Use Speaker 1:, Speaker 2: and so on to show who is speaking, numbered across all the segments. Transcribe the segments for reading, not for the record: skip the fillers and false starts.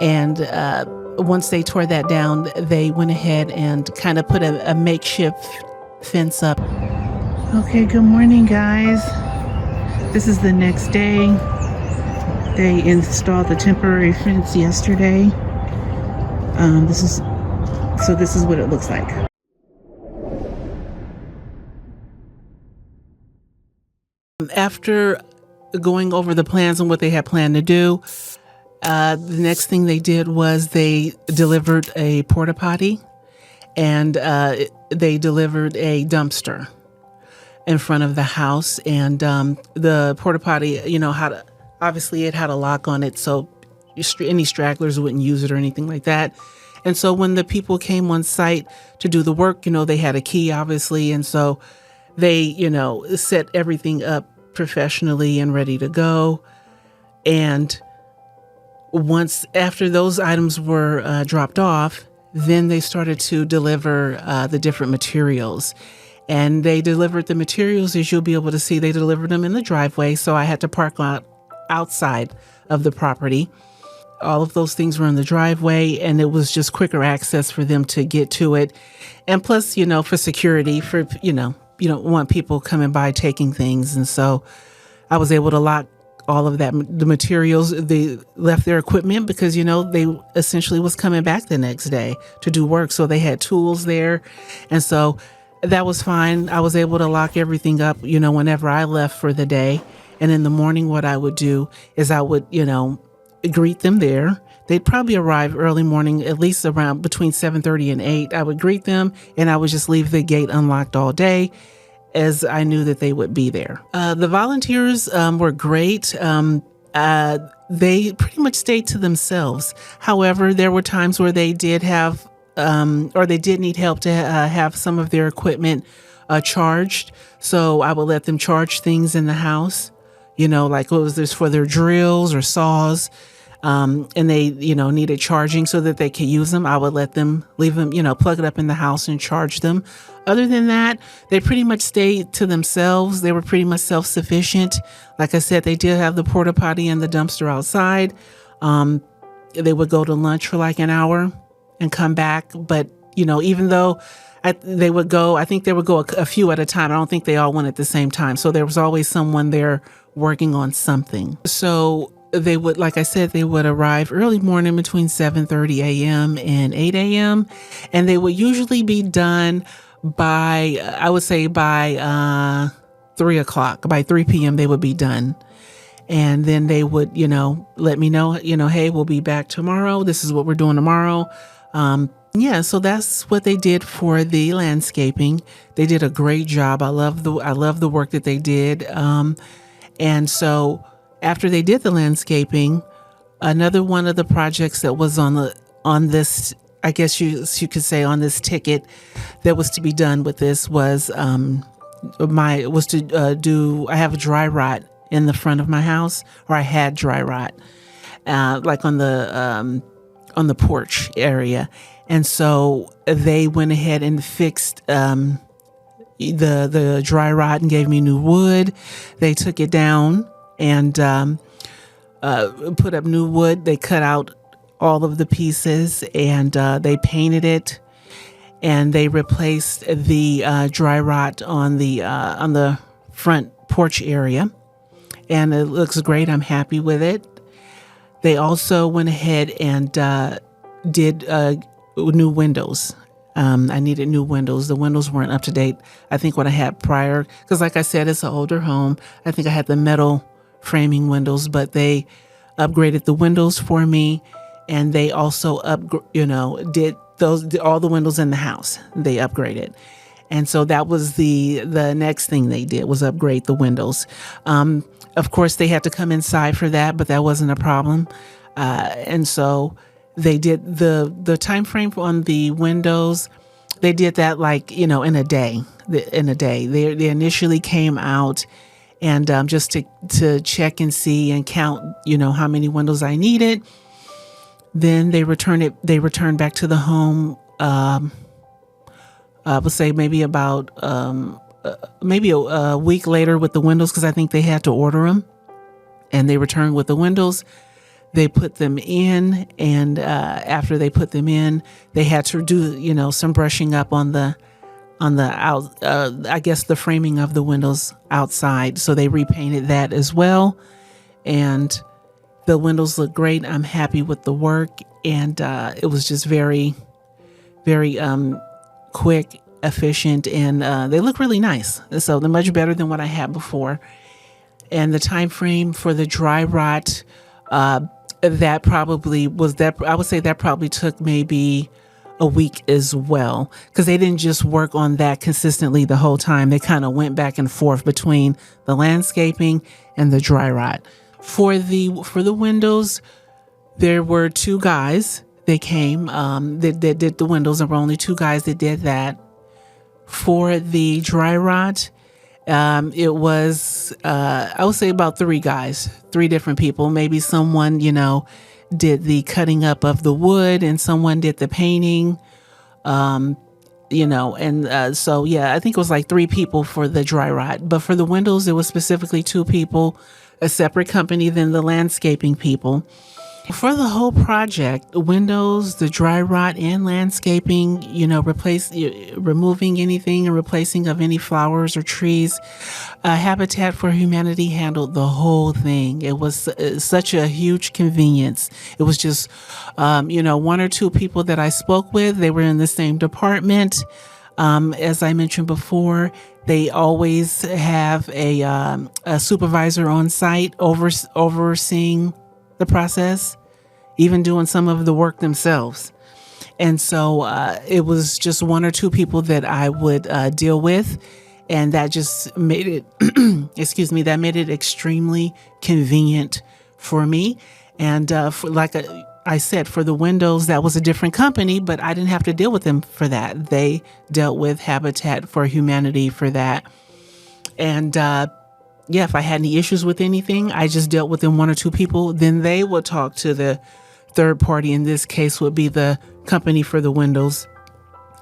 Speaker 1: And once they tore that down, they went ahead and kind of put a makeshift fence up. Okay, good morning, guys. This is the next day. They installed the temporary fence yesterday. This is what it looks like. After going over the plans and what they had planned to do, the next thing they did was they delivered a porta potty, and they delivered a dumpster in front of the house. And the porta potty, obviously it had a lock on it, so any stragglers wouldn't use it or anything like that. And so when the people came on site to do the work, they had a key, obviously, and so they, set everything up professionally and ready to go. And once after those items were dropped off, then they started to deliver the different materials. And they delivered the materials, as you'll be able to see, they delivered them in the driveway. So I had to park outside of the property. All of those things were in the driveway, and it was just quicker access for them to get to it. And plus, for security, you don't want people coming by taking things. And so I was able to lock all of that, the materials. They left their equipment because, they essentially was coming back the next day to do work. So they had tools there. And so that was fine. I was able to lock everything up, whenever I left for the day. And in the morning, what I would do is I would, greet them there. They'd probably arrive early morning, at least around between 7:30 and 8. I would greet them, and I would just leave the gate unlocked all day, as I knew that they would be there. The volunteers were great. They pretty much stayed to themselves. However, there were times where they did have, or they did need help to have some of their equipment charged. So I would let them charge things in the house, like what was this for their drills or saws. And they, needed charging so that they could use them. I would let them leave them, plug it up in the house and charge them. Other than that, they pretty much stayed to themselves. They were pretty much self-sufficient. Like I said, they did have the porta potty and the dumpster outside. They would go to lunch for like an hour and come back. But, even though they would go, I think they would go a few at a time. I don't think they all went at the same time. So there was always someone there working on something. So they would, like I said, they would arrive early morning between 7:30 a.m. and 8 a.m. And they would usually be done by, I would say by 3 o'clock. By 3 p.m. they would be done. And then they would, let me know, hey, we'll be back tomorrow. This is what we're doing tomorrow. So that's what they did for the landscaping. They did a great job. I love the work that they did. And so after they did the landscaping, another one of the projects that was on this, I guess you could say on this ticket that was to be done with this was I have a dry rot in the front of my house, or I had dry rot, like on the porch area. And so they went ahead and fixed the dry rot and gave me new wood. They took it down and put up new wood. They cut out all of the pieces and they painted it, and they replaced the dry rot on the front porch area, and it looks great. I'm happy with it. They also went ahead and did new windows. I needed new windows. The windows weren't up to date, I think, what I had prior, because like I said, it's an older home. I think I had the metal framing windows, but they upgraded the windows for me, and they also did all the windows in the house. They upgraded. And so that was the next thing they did, was upgrade the windows. Of course, they had to come inside for that, but that wasn't a problem. And so they did the time frame on the windows. They did that in a day. They initially came out and just to check and see and count, how many windows I needed. Then they returned back to the home. I would say maybe about maybe a week later with the windows, because I think they had to order them, and they returned with the windows. They put them in, and after they put them in, they had to do, some brushing up on the out, I guess the framing of the windows outside. So they repainted that as well, and the windows look great. I'm happy with the work, and it was just very, very quick, efficient, and they look really nice. So they're much better than what I had before. And the time frame for the dry rot, that probably was that. I would say that probably took maybe a week as well, because they didn't just work on that consistently the whole time. They kind of went back and forth between the landscaping and the dry rot. For the windows, there were two guys. They came that did the windows. There were only two guys that did that. For the dry rot, it was, I would say about three guys, three different people. Maybe someone, did the cutting up of the wood, and someone did the painting, so yeah, I think it was like three people for the dry rot. But for the windows, it was specifically two people, a separate company than the landscaping people. For the whole project, the windows, the dry rot, and landscaping, removing anything and replacing of any flowers or trees, Habitat for Humanity handled the whole thing. It was such a huge convenience. It was just, one or two people that I spoke with. They were in the same department. As I mentioned before, they always have a supervisor on site overseeing the process, even doing some of the work themselves. And so it was just one or two people that I would deal with. And that just made it, that made it extremely convenient for me. And like I said, for the windows, that was a different company, but I didn't have to deal with them for that. They dealt with Habitat for Humanity for that. And if I had any issues with anything, I just dealt with them one or two people. Then they would talk to the third party. In this case would be the company for the windows,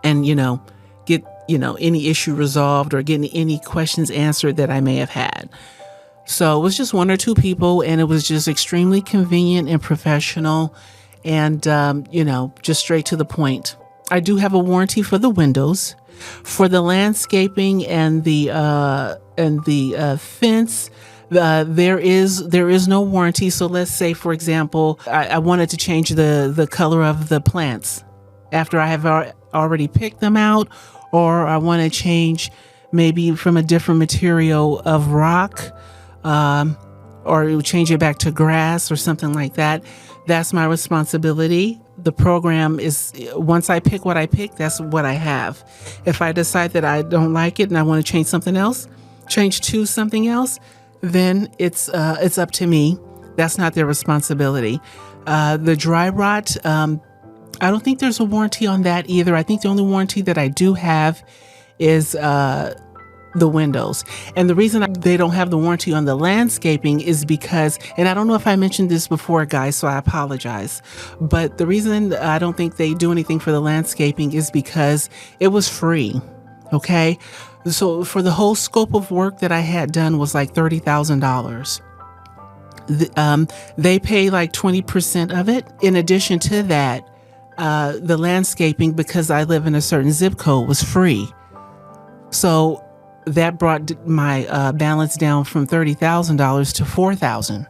Speaker 1: and, get, any issue resolved or getting any questions answered that I may have had. So it was just one or two people, and it was just extremely convenient and professional, and, just straight to the point. I do have a warranty for the windows. For the landscaping and the fence, there is no warranty. So let's say, for example, I wanted to change the color of the plants after I have already picked them out, or I want to change maybe from a different material of rock, or change it back to grass or something like that. That's my responsibility. The program is, once I pick what I pick, that's what I have. If I decide that I don't like it and I want to change something else, change to something else, then it's up to me. That's not their responsibility. The dry rot, I don't think there's a warranty on that either. I think the only warranty that I do have is the windows. And the reason they don't have the warranty on the landscaping is because, and I don't know if I mentioned this before, guys, so I apologize, but the reason I don't think they do anything for the landscaping is because it was free. Okay. So for the whole scope of work that I had done was like $30,000. They pay like 20% of it. In addition to that, the landscaping, because I live in a certain zip code, was free. So that brought my balance down from $30,000 to $4,000.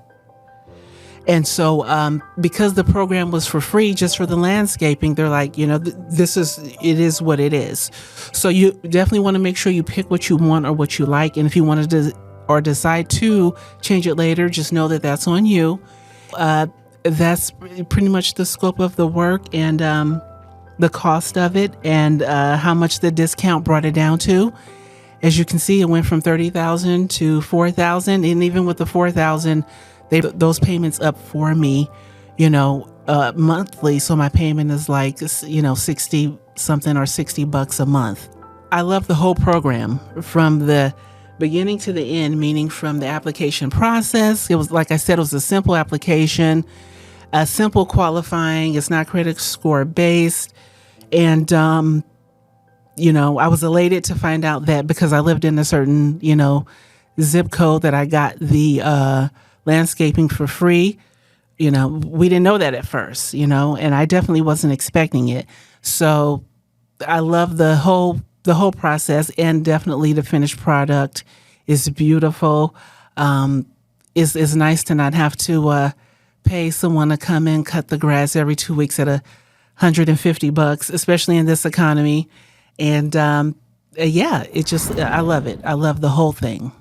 Speaker 1: And so because the program was for free just for the landscaping, they're like, it is what it is. So you definitely want to make sure you pick what you want or what you like. And if you want to or decide to change it later, just know that that's on you. That's pretty much the scope of the work and the cost of it, and how much the discount brought it down to. As you can see, it went from $30,000 to $4,000, and even with the $4,000, those payments up for me, monthly. So my payment is like, 60 something or $60 a month. I love the whole program from the beginning to the end, meaning from the application process. It was, like I said, it was a simple application, a simple qualifying. It's not credit score based. And, I was elated to find out that because I lived in a certain, zip code, that I got the landscaping for free. we didn't know that at first, and I definitely wasn't expecting it. So I love the whole process, and definitely the finished product is beautiful. It's nice to not have to pay someone to come in cut the grass every 2 weeks at $150, especially in this economy. And yeah, I love it. I love the whole thing.